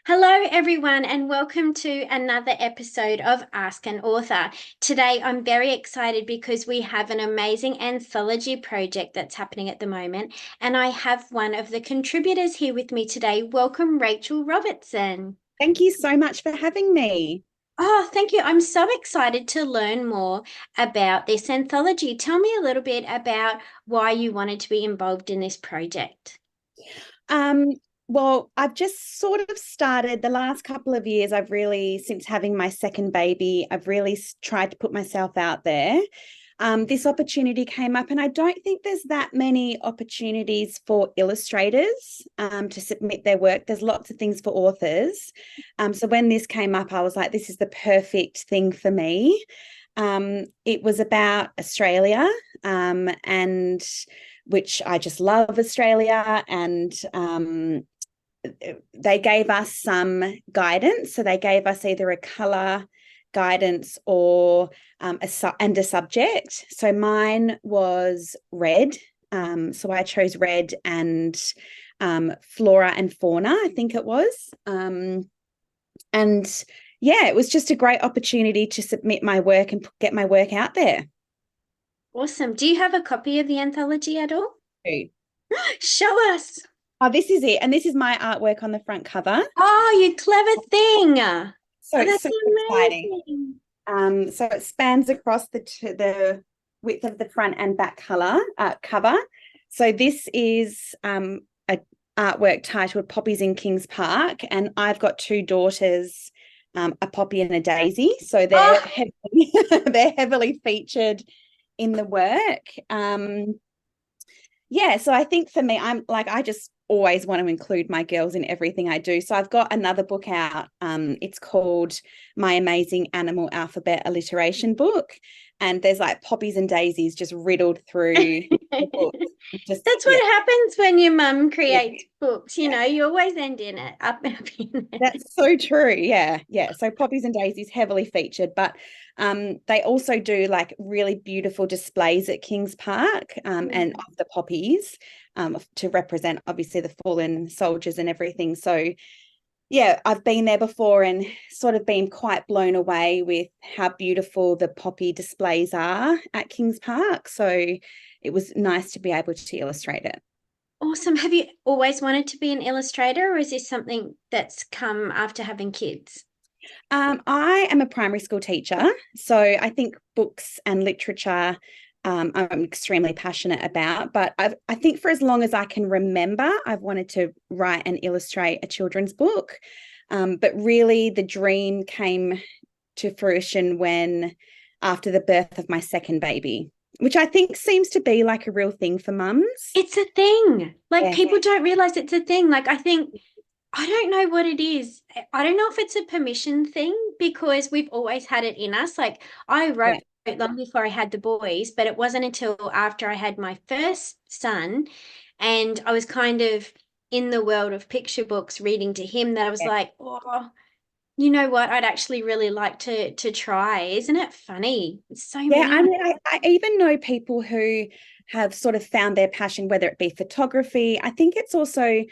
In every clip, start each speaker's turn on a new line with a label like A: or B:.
A: Hello, everyone, and welcome to another episode of Ask an Author. Today, I'm very excited because we have an amazing anthology project that's happening at the moment, and I have one of the contributors here with me today. Welcome, Rachael Robertson.
B: Thank you so much for having me.
A: Oh, thank you. I'm so excited to learn more about this anthology. Tell me a little bit about why you wanted to be involved in this project.
B: Um, well, I've just sort of started the last couple of years. Since having my second baby, I've really tried to put myself out there. This opportunity came up, and I don't think there's that many opportunities for illustrators to submit their work. There's lots of things for authors. So when this came up, I was like, this is the perfect thing for me. It was about Australia, and which I just love Australia. And they gave us some guidance. So they gave us either a colour guidance or a subject. So mine was red. So I chose red and flora and fauna, I think it was. And yeah, it was just a great opportunity to submit my work and get my work out there.
A: Awesome. Do you have a copy of the anthology at all? Show us.
B: Oh, this is it. And this is my artwork on the front cover.
A: Oh, you clever thing. Oh,
B: So it's
A: that's
B: super exciting.
A: amazing.
B: So it spans across the width of the front and back cover. So this is a artwork titled Poppies in Kings Park, and I've got two daughters, a poppy and a daisy. So
A: Oh,
B: they're heavily featured in the work. Yeah, so I think for me, I just always want to include my girls in everything I do. So I've got another book out. It's called My Amazing Animal Alphabet Alliteration Book. And there's like poppies and daisies just riddled through the book. Just,
A: that's
B: yeah,
A: what happens when your mum
B: yeah,
A: creates books. You
B: yeah.
A: know, you always end in it, up in it.
B: That's so true. Yeah, yeah. So poppies and daisies heavily featured, but they also do like really beautiful displays at Kings Park and of the poppies to represent obviously the fallen soldiers and everything. So yeah, I've been there before and sort of been quite blown away with how beautiful the poppy displays are at Kings Park. So it was nice to be able to illustrate it.
A: Awesome. Have you always wanted to be an illustrator, or is this something that's come after having kids?
B: I am a primary school teacher, so I think books and literature I'm extremely passionate about. But I think for as long as I can remember, I've wanted to write and illustrate a children's book. But really, the dream came to fruition after the birth of my second baby, which I think seems to be like a real thing for mums.
A: It's a thing. Like
B: Yeah,
A: people don't realize it's a thing. Like I think I don't know what it is. I don't know if it's a permission thing because we've always had it in us. Like I wrote
B: yeah,
A: long before I had the boys, but it wasn't until after I had my first son and I was kind of in the world of picture books reading to him that I was
B: yeah.
A: like, oh, you know what? I'd actually really like to try. Isn't it funny? So
B: Yeah,
A: many.
B: I mean, I even know people who have sort of found their passion, whether it be photography. I think it's also,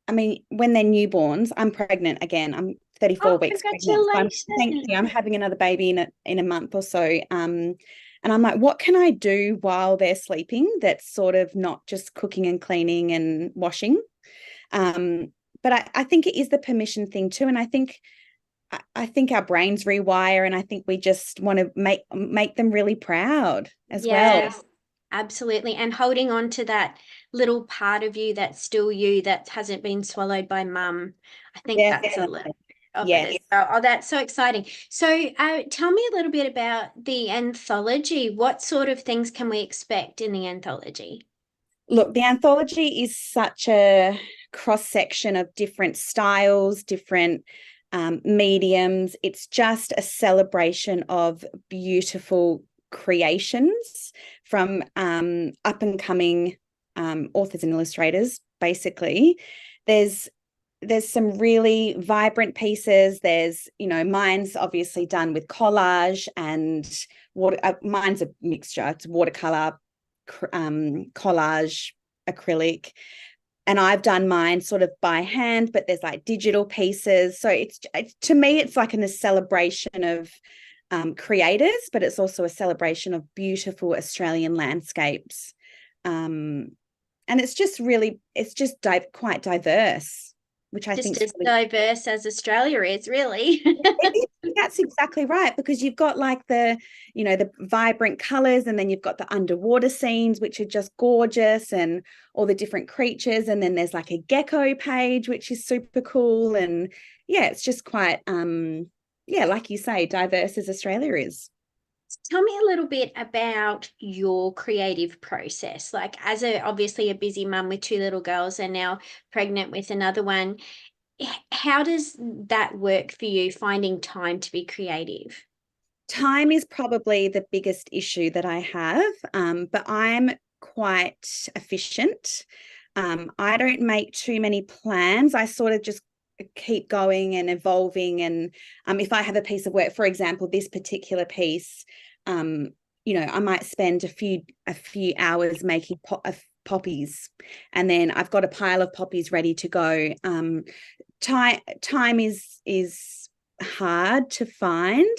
B: I mean, when they're newborns, I'm pregnant again. I'm 34
A: Oh,
B: weeks pregnant. So thank
A: congratulations.
B: you. I'm having another baby in a month or so. And I'm like, what can I do while they're sleeping that's sort of not just cooking and cleaning and washing? But I think it is the permission thing too. And I think our brains rewire, and I think we just want to make them really proud as well.
A: Yes, absolutely. And holding on to that little part of you that's still you that hasn't been swallowed by mum. I think that's a little
B: Definitely.
A: of it
B: Yes.
A: as well. Oh, that's so exciting. So, tell me a little bit about the anthology. What sort of things can we expect in the anthology?
B: Look, the anthology is such a cross section of different styles, different mediums. It's just a celebration of beautiful creations from up and coming authors and illustrators. Basically, there's there's some really vibrant pieces. There's, mine's obviously done with collage and water. Mine's a mixture. It's watercolor, collage, acrylic. I've done mine sort of by hand, but there's like digital pieces. So to me, it's like a celebration of creators, but it's also a celebration of beautiful Australian landscapes. And it's just quite diverse, which I think
A: Just
B: is
A: as
B: really
A: diverse as Australia is, really.
B: that's exactly right, because you've got like the vibrant colors, and then you've got the underwater scenes, which are just gorgeous, and all the different creatures. And then there's like a gecko page, which is super cool. And yeah, it's just quite, yeah, like you say, diverse as Australia is.
A: Tell me a little bit about your creative process. Like, as obviously a busy mum with two little girls and now pregnant with another one, how does that work for you, finding time to be creative?
B: Time is probably the biggest issue that I have, but I'm quite efficient. I don't make too many plans. I sort of just keep going and evolving. And if I have a piece of work, for example, this particular piece, um, I might spend a few hours making poppies, and then I've got a pile of poppies ready to go. Time is hard to find.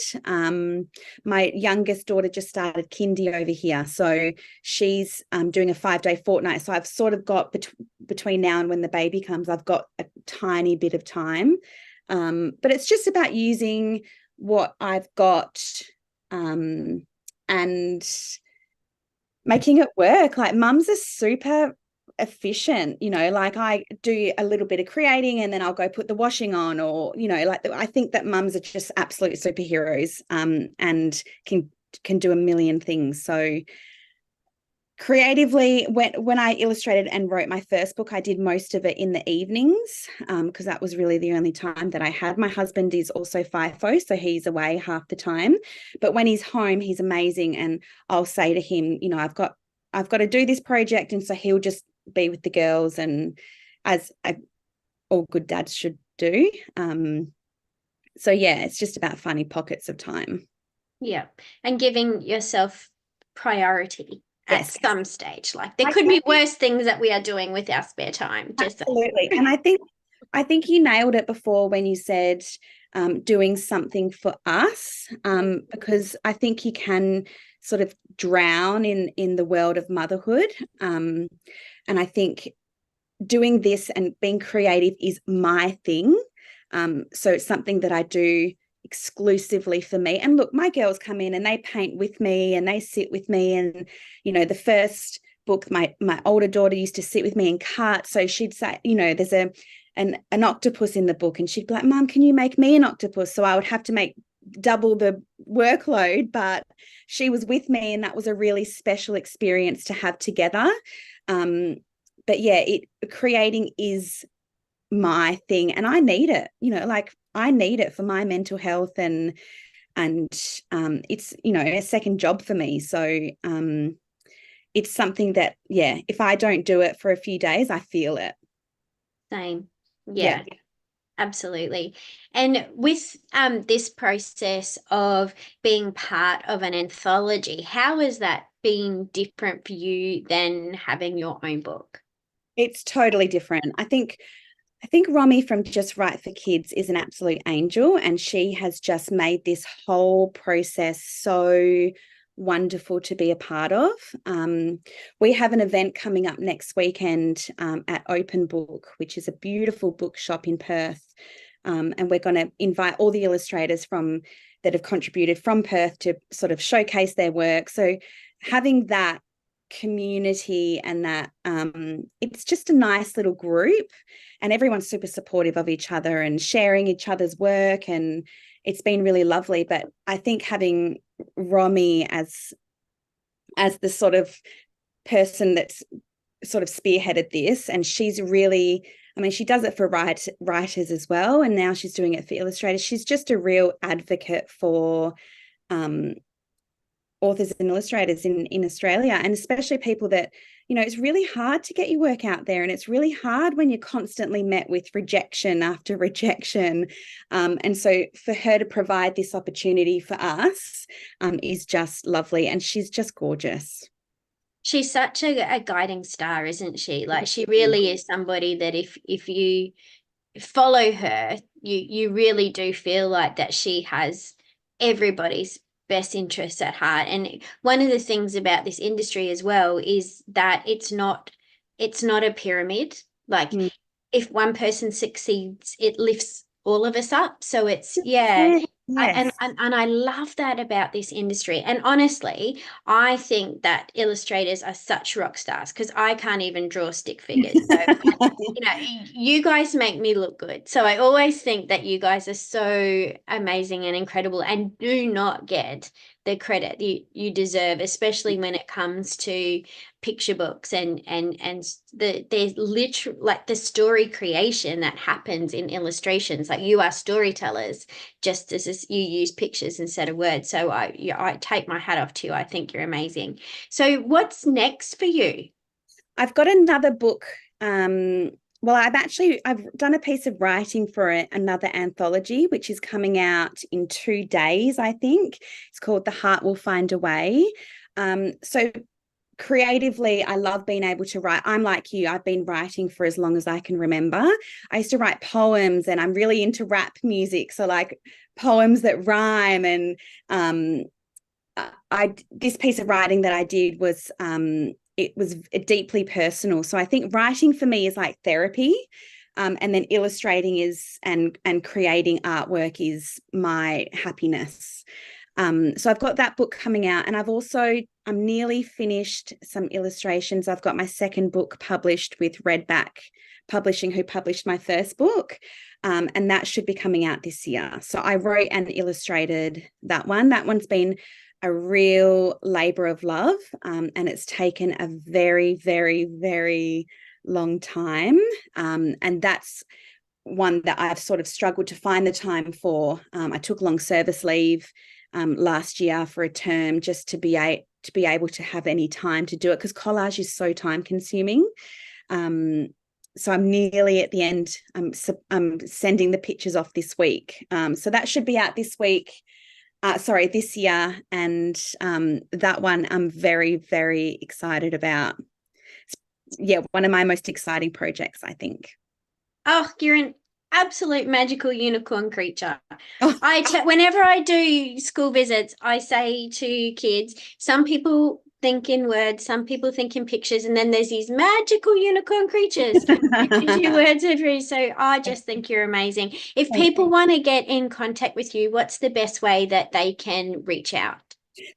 B: My youngest daughter just started kindy over here, so she's doing a 5-day fortnight. So I've sort of got between now and when the baby comes, I've got a tiny bit of time. But it's just about using what I've got, and making it work. Like, mums are super efficient, like I do a little bit of creating and then I'll go put the washing on, or like I think that mums are just absolute superheroes, and can do a million things. So creatively, when I illustrated and wrote my first book, I did most of it in the evenings, because that was really the only time that I had. My husband is also FIFO, so he's away half the time, but when he's home, he's amazing. And I'll say to him, I've got to do this project, and so he'll just be with the girls, and as all good dads should do. So yeah, it's just about finding pockets of time.
A: Yeah. And giving yourself priority at
B: Yes,
A: some stage. Like, there
B: I
A: could be
B: think
A: worse things that we are doing with our spare time. Just
B: absolutely. And I think you nailed it before when you said doing something for us, because I think you can sort of drown in the world of motherhood. And I think doing this and being creative is my thing. So it's something that I do exclusively for me. And look, my girls come in and they paint with me and they sit with me. And, the first book, my older daughter used to sit with me and cart. So she'd say, there's an octopus in the book, and she'd be like, Mum, can you make me an octopus? So I would have to make double the workload, but she was with me, and that was a really special experience to have together. But yeah, creating is my thing, and I need it. Like, I need it for my mental health, and it's a second job for me. So it's something that, yeah, if I don't do it for a few days, I feel it.
A: same.
B: Yeah.
A: Yeah. Absolutely. And with this process of being part of an anthology, how has that been different for you than having your own book?
B: It's totally different. I think Romy from Just Right for Kids is an absolute angel, and she has just made this whole process so wonderful to be a part of. We have an event coming up next weekend, at Open Book, which is a beautiful bookshop in Perth. And we're going to invite all the illustrators that have contributed from Perth to sort of showcase their work. So having that community, and that it's just a nice little group, and everyone's super supportive of each other and sharing each other's work, and it's been really lovely. But I think having Romy as the sort of person that's sort of spearheaded this, and she's really, I mean, she does it for writers as well, and now she's doing it for illustrators. She's just a real advocate for authors and illustrators in Australia, and especially people that, it's really hard to get your work out there, and it's really hard when you're constantly met with rejection after rejection. And so for her to provide this opportunity for us is just lovely, and she's just gorgeous.
A: She's such a guiding star, isn't she? Like she really is somebody that if you follow her, you really do feel like that she has everybody's best interests at heart. And one of the things about this industry as well is that it's not a pyramid. Like
B: Mm.
A: if one person succeeds, it lifts all of us up. So it's yeah.
B: Yeah, yes.
A: And I love that about this industry. And honestly, I think that illustrators are such rock stars because I can't even draw stick figures. So you guys make me look good. So I always think that you guys are so amazing and incredible and do not get the credit you deserve, especially when it comes to picture books and there's literally like the story creation that happens in illustrations. Like you are storytellers, just as you use pictures instead of words. So I take my hat off to you. I think you're amazing. So what's next for you?
B: I've got another book. Well, I've done a piece of writing for another anthology, which is coming out in 2 days, I think. It's called The Heart Will Find a Way. So creatively, I love being able to write. I'm like you, I've been writing for as long as I can remember. I used to write poems, and I'm really into rap music. So like poems that rhyme. And this piece of writing that I did was it was deeply personal. So I think writing for me is like therapy. And then illustrating is and creating artwork is my happiness. So I've got that book coming out, and I'm nearly finished some illustrations. I've got my second book published with Redback Publishing, who published my first book. And that should be coming out this year. So I wrote and illustrated that one. That one's been a real labor of love. And it's taken a very, very, very long time. And that's one that I've sort of struggled to find the time for. I took long service leave last year for a term just to be able to have any time to do it, because collage is so time consuming. So I'm nearly at the end. I'm sending the pictures off this week. So that should be out this week. This year. And that one I'm very, very excited about. Yeah, one of my most exciting projects, I think.
A: Oh, you're an absolute magical unicorn creature.
B: Oh.
A: Whenever I do school visits, I say to kids, some people think in words, some people think in pictures, and then there's these magical unicorn creatures, which is your words are free. So I just think you're amazing. If people want to get in contact with you, what's the best way that they can reach out?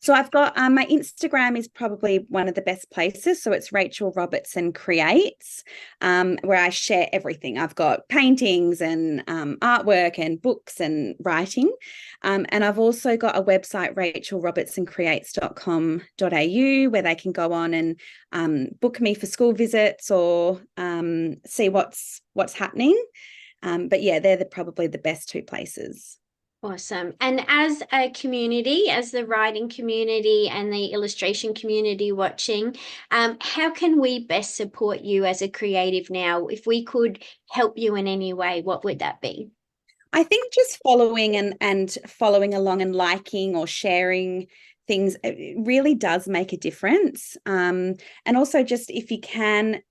B: So I've got my Instagram is probably one of the best places. So it's Rachael Robertson Creates, where I share everything. I've got paintings and artwork and books and writing. And I've also got a website, rachaelrobertsoncreates.com.au, where they can go on and book me for school visits or see what's happening. But yeah, they're probably the best two places.
A: Awesome. And as a community, as the writing community and the illustration community watching, how can we best support you as a creative now? If we could help you in any way, what would that be?
B: I think just following and following along and liking or sharing things, it really does make a difference. And also just if you can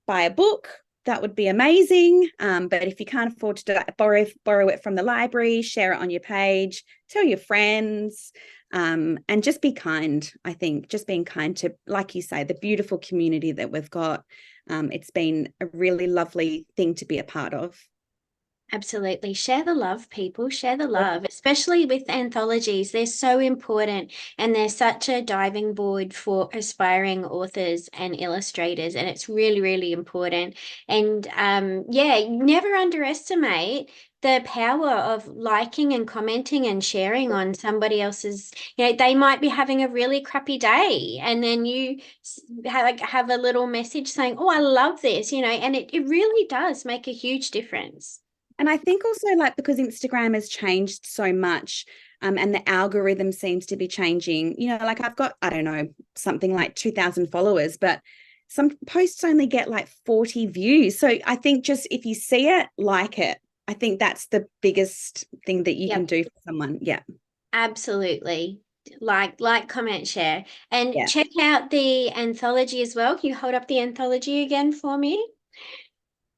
B: buy a book, that would be amazing. But if you can't afford to borrow it from the library, share it on your page, tell your friends, and just be kind. I think just being kind to, like you say, the beautiful community that we've got. It's been a really lovely thing to be a part of.
A: Absolutely. Share the love, people. Share the love, especially with anthologies. They're so important and they're such a diving board for aspiring authors and illustrators. And it's really, really important. And yeah, never underestimate the power of liking and commenting and sharing on somebody else's, they might be having a really crappy day. And then you have a little message saying, oh, I love this, and it really does make a huge difference.
B: And I think also like because Instagram has changed so much, and the algorithm seems to be changing, like I've got, I don't know, something like 2,000 followers, but some posts only get like 40 views. So I think just if you see it, like it. I think that's the biggest thing that you can do for someone. Yeah.
A: Absolutely. like, comment, share, and
B: Yeah.
A: check out the anthology as well. Can you hold up the anthology again for me?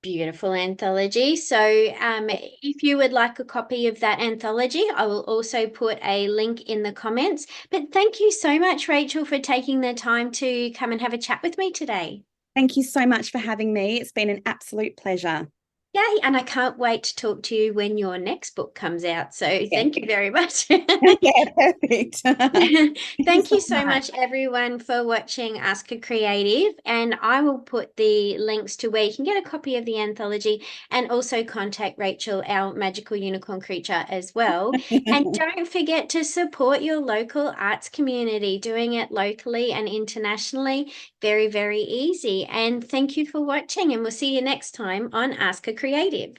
A: Beautiful anthology. So, if you would like a copy of that anthology, I will also put a link in the comments. But thank you so much, Rachel, for taking the time to come and have a chat with me today.
B: Thank you so much for having me. It's been an absolute pleasure.
A: Yay, and I can't wait to talk to you when your next book comes out. So,
B: Yeah.
A: thank you very much.
B: Yeah, perfect. Thank you
A: Thank
B: so
A: you so
B: much.
A: much, everyone, for watching Ask a Creative. And I will put the links to where you can get a copy of the anthology and also contact Rachel, our magical unicorn creature, as well. And don't forget to support your local arts community, doing it locally and internationally. Very, very easy. And thank you for watching, and we'll see you next time on Ask a Creative.